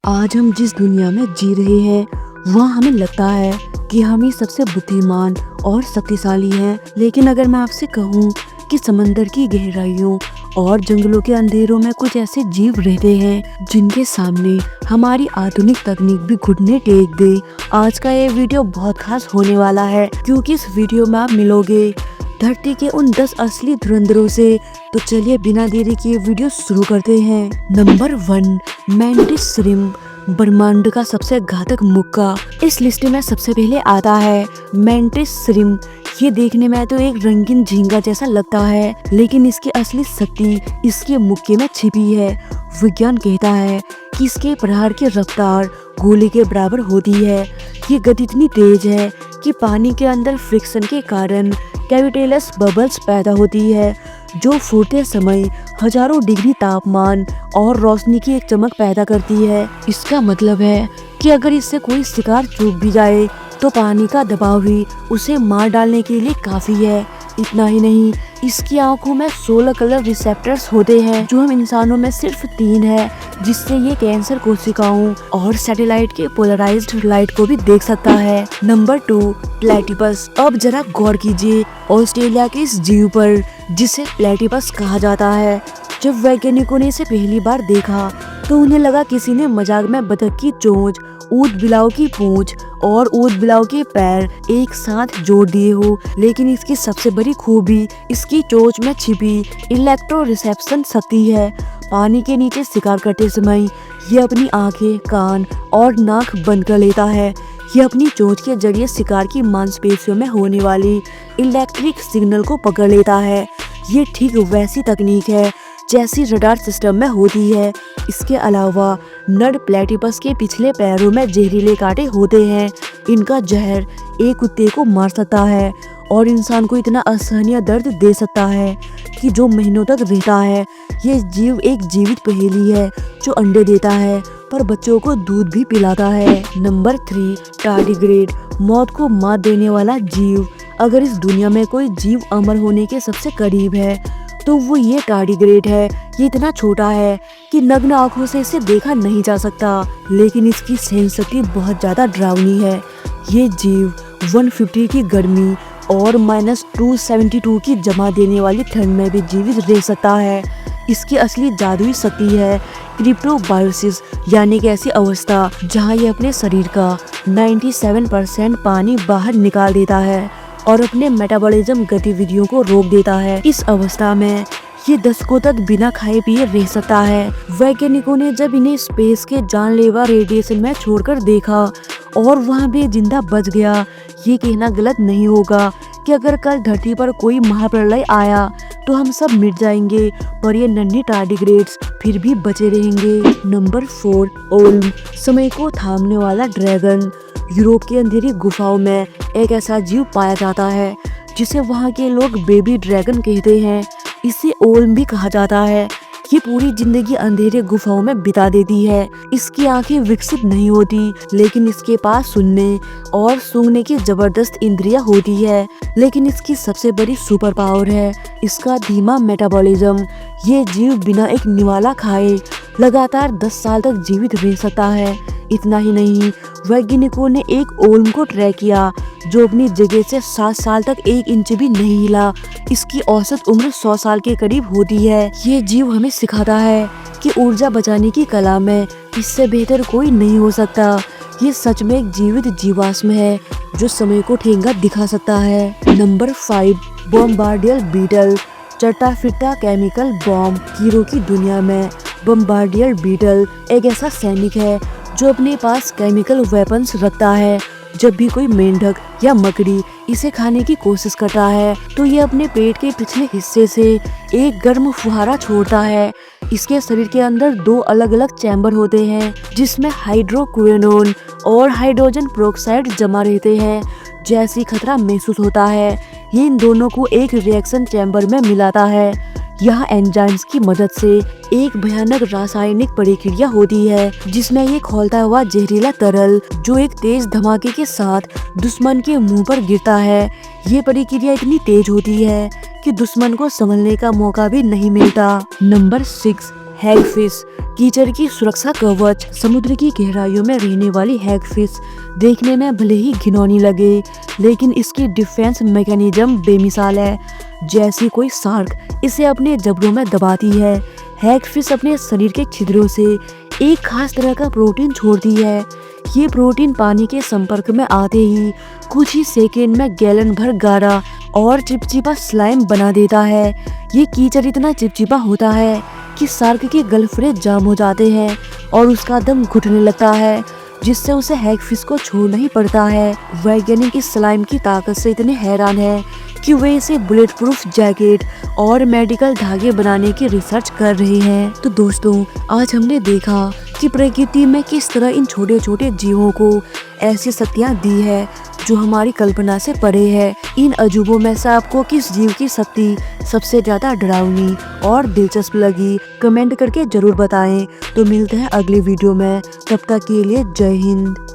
आज हम जिस दुनिया में जी रहे हैं वह हमें लगता है कि हम ही सबसे बुद्धिमान और शक्तिशाली हैं। लेकिन अगर मैं आपसे कहूँ कि समंदर की गहराइयों और जंगलों के अंधेरों में कुछ ऐसे जीव रहते हैं जिनके सामने हमारी आधुनिक तकनीक भी घुटने टेक दे। आज का ये वीडियो बहुत खास होने वाला है क्योंकि इस वीडियो में आप मिलोगे धरती के उन 10 असली धुरंधरों से। तो चलिए बिना देरी किए वीडियो शुरू करते हैं। नंबर 1, मैंटिस श्रिम्प, ब्रह्मांड का सबसे घातक मुक्का। इस लिस्ट में सबसे पहले आता है मैंटिस श्रिम्प। ये देखने में तो एक रंगीन झींगा जैसा लगता है, लेकिन इसकी असली शक्ति इसके मुक्के में छिपी है। विज्ञान कहता है कि इसके प्रहार की रफ्तार गोली के बराबर होती है। ये गति इतनी तेज है कि पानी के अंदर फ्रिक्शन के कारण कैविटेलस बबल्स पैदा होती है, जो फूटते समय हजारों डिग्री तापमान और रोशनी की एक चमक पैदा करती है। इसका मतलब है कि अगर इससे कोई शिकार चूक भी जाए तो पानी का दबाव भी उसे मार डालने के लिए काफी है। इतना ही नहीं, इसकी आंखों में 16 कलर रिसेप्टर्स होते हैं, जो हम इंसानों में सिर्फ 3 है, जिससे ये कैंसर कोशिकाओं और सैटेलाइट के पोलराइज्ड लाइट को भी देख सकता है। Number 2, platypus. अब जरा गौर कीजिए ऑस्ट्रेलिया के इस जीव पर जिसे प्लेटिपस कहा जाता है। जब वैज्ञानिकों ने इसे पहली बार देखा तो उन्हें लगा किसी ने मजाक में बतख की चोंच, ऊंट बिलाव की पूंछ और ऊंट बिलाव के पैर एक साथ जोड़ दिए हो। लेकिन इसकी सबसे बड़ी खूबी इसकी चोंच में छिपी इलेक्ट्रो रिसेप्शन शक्ति है। पानी के नीचे शिकार करते समय ये अपनी आंखें, कान और नाक बंद कर लेता है। ये अपनी चोंच के जरिए शिकार की मांसपेशियों में होने वाली इलेक्ट्रिक सिग्नल को पकड़ लेता है। ये ठीक वैसी तकनीक है जैसी रडार सिस्टम में होती है। इसके अलावा नर प्लेटिपस के पिछले पैरों में जहरीले कांटे होते हैं। इनका जहर एक कुत्ते को मार सकता है और इंसान को इतना असहनीय दर्द दे सकता है कि जो महीनों तक रहता है। ये जीव एक जीवित पहेली है जो अंडे देता है पर बच्चों को दूध भी पिलाता है। नंबर 3, टार्डिग्रेड, मौत को मात देने वाला जीव। अगर इस दुनिया में कोई जीव अमर होने के सबसे करीब है तो वो ये टार्डिग्रेड है। ये इतना छोटा है कि नग्न आंखों से इसे देखा नहीं जा सकता, लेकिन इसकी सहन शक्ति बहुत ज्यादा डरावनी है। ये जीव 150 की गर्मी और -272 की जमा देने वाली ठंड में भी जीवित रह सकता है। इसकी असली जादुई शक्ति है क्रिप्टोबायोसिस, यानी कि ऐसी अवस्था जहां ये अपने शरीर का 97% पानी बाहर निकाल देता है और अपने मेटाबॉलिज्म गतिविधियों को रोक देता है। इस अवस्था में ये दशकों तक बिना खाए पिए रह सकता है। वैज्ञानिकों ने जब इन्हें स्पेस के जानलेवा रेडिएशन में छोड़कर देखा और वहाँ भी जिंदा बच गया, ये कहना गलत नहीं होगा कि अगर कल धरती पर कोई महाप्रलय आया तो हम सब मिट जाएंगे, पर ये नन्हे टार्डिग्रेड्स फिर भी बचे रहेंगे। नंबर 4, ओल्म, समय को थामने वाला ड्रैगन। यूरोप की अंधेरी गुफाओं में एक ऐसा जीव पाया जाता है जिसे वहाँ के लोग बेबी ड्रैगन कहते हैं। इसे ओल्म भी कहा जाता है। ये पूरी जिंदगी अंधेरे गुफाओं में बिता देती है। इसकी आंखें विकसित नहीं होती, लेकिन इसके पास सुनने और सूंघने की जबरदस्त इंद्रियां होती है। लेकिन इसकी सबसे बड़ी सुपर पावर है इसका धीमा मेटाबॉलिज्म। ये जीव बिना एक निवाला खाए लगातार 10 साल तक जीवित रह सकता है। इतना ही नहीं, वैज्ञानिकों ने एक ओल्म को ट्रैक किया जो अपनी जगह से 7 साल तक 1 इंच भी नहीं हिला। इसकी औसत उम्र 100 साल के करीब होती है। ये जीव हमें सिखाता है कि ऊर्जा बचाने की कला में इससे बेहतर कोई नहीं हो सकता। ये सच में एक जीवित जीवाश्म है जो समय को ठेंगा दिखा सकता है। नंबर 5, बॉम्बार्डियर बीटल, चलता फिरता केमिकल बॉम्ब। कीड़ों की दुनिया में बॉम्बार्डियर बीटल एक ऐसा सैनिक है जो अपने पास केमिकल वेपन्स रखता है। जब भी कोई मेंढक या मकड़ी इसे खाने की कोशिश करता है तो ये अपने पेट के पिछले हिस्से से एक गर्म फुहारा छोड़ता है। इसके शरीर के अंदर 2 अलग अलग चैम्बर होते हैं जिसमें हाइड्रोक्विनोन और हाइड्रोजन पेरोक्साइड जमा रहते हैं। जैसी खतरा महसूस होता है ये इन दोनों को एक रिएक्शन चैम्बर में मिलाता है। यहाँ एंजाइम्स की मदद से एक भयानक रासायनिक प्रक्रिया होती है जिसमें ये खौलता हुआ जहरीला तरल जो एक तेज धमाके के साथ दुश्मन के मुंह पर गिरता है। ये प्रक्रिया इतनी तेज होती है कि दुश्मन को संभलने का मौका भी नहीं मिलता। नंबर 6, हैगफिश, कीचड़ की सुरक्षा कवच। समुद्र की गहराइयों में रहने वाली हैगफिश देखने में भले ही घिनौनी लगे, लेकिन इसकी डिफेंस मैकेनिज्म बेमिसाल है। जैसी कोई शार्क इसे अपने जबड़ों में दबाती है, हैगफिश अपने शरीर के छिद्रों से एक खास तरह का प्रोटीन छोड़ती है। ये प्रोटीन पानी के संपर्क में आते ही कुछ ही सेकेंड में गैलन भर गाढ़ा और चिपचिपा स्लाइम बना देता है। ये कीचड़ इतना चिपचिपा होता है कि शार्क के गलफड़े जाम हो जाते हैं और उसका दम घुटने लगता है, जिससे उसे हैगफिश को छोड़ना ही पड़ता है। वैज्ञानिक इस स्लाइम की ताकत से इतने हैरान है कि वे इसे बुलेट प्रूफ जैकेट और मेडिकल धागे बनाने की रिसर्च कर रहे हैं। तो दोस्तों, आज हमने देखा कि प्रकृति में किस तरह इन छोटे छोटे जीवों को ऐसी शक्तियाँ दी है जो हमारी कल्पना से परे है। इन अजूबों में से आपको किस जीव की शक्ति सबसे ज्यादा डरावनी और दिलचस्प लगी, कमेंट करके जरूर बताएं। तो मिलते हैं अगली वीडियो में, तब तक के लिए जय हिंद।